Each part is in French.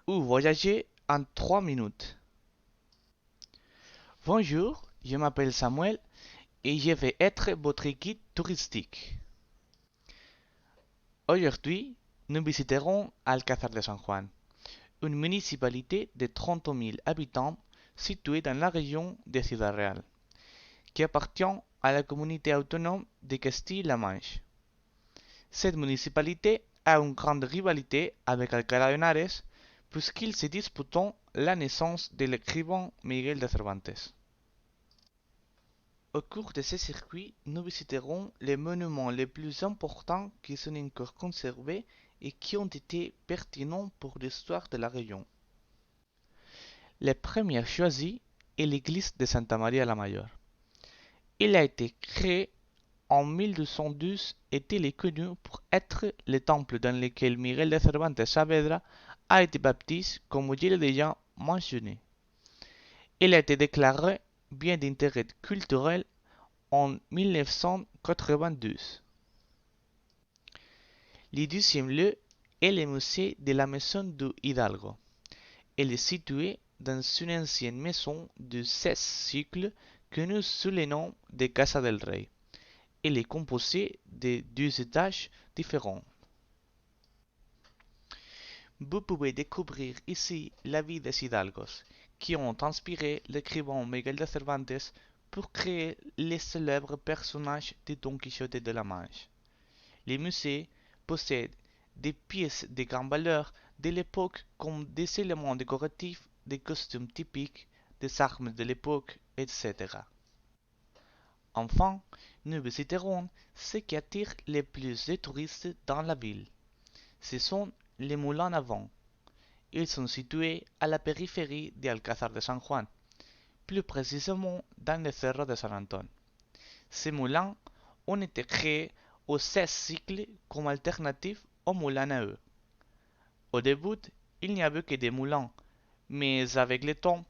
ou voyager en 3 minutes. Bonjour, je m'appelle Samuel et je vais être votre guide touristique. Aujourd'hui, nous visiterons Alcázar de San Juan, une municipalité de 30 000 habitants située dans la région de Ciudad Real, qui appartient à la communauté autonome de Castille-La Manche. Cette municipalité a une grande rivalité avec Alcalá de Henares puisqu'ils se disputent la naissance de l'écrivain Miguel de Cervantes. Au cours de ce circuit, nous visiterons les monuments les plus importants qui sont encore conservés et qui ont été pertinents pour l'histoire de la région. Le premier choisi est l'église de Santa María la Mayor. Il a été créé en 1212 et il est connu pour être le temple dans lequel Miguel de Cervantes Saavedra a été baptisé comme je l'ai déjà mentionné. Il a été déclaré bien d'intérêt culturel en 1992. Le deuxième lieu est le musée de la maison du Hidalgo. Elle est située dans une ancienne maison du XVIe siècle que nous sous le nom de Casa del Rey. Elle est composée de deux étages différents. Vous pouvez découvrir ici la vie des Hidalgos, qui ont inspiré l'écrivain Miguel de Cervantes pour créer les célèbres personnages de Don Quichotte de la Manche. Le musée possède des pièces de grande valeur de l'époque comme des éléments décoratifs, des costumes typiques, des armes de l'époque, etc. Enfin, nous visiterons ce qui attire le plus de touristes dans la ville. Ce sont les moulins à vent. Ils sont situés à la périphérie d'Alcázar de San Juan, plus précisément dans le cerro de San Antón. Ces moulins ont été créés au XVIe siècle comme alternative aux moulins à eau. Au début, il n'y avait que des moulins, mais avec le temps,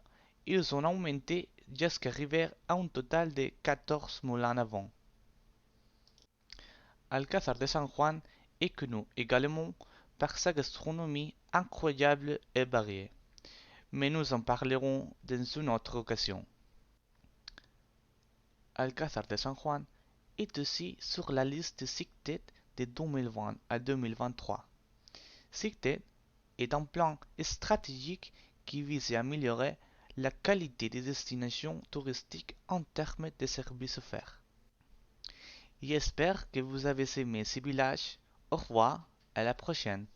ils ont augmenté jusqu'à arriver à un total de 14 moulins à vent. Alcázar de San Juan est connu également par sa gastronomie incroyable et variée, mais nous en parlerons dans une autre occasion. Alcázar de San Juan est aussi sur la liste de SICTED de 2020 à 2023. SICTED est un plan stratégique qui vise à améliorer la qualité des destinations touristiques en termes de services offerts. J'espère que vous avez aimé ce village. Au revoir, à la prochaine.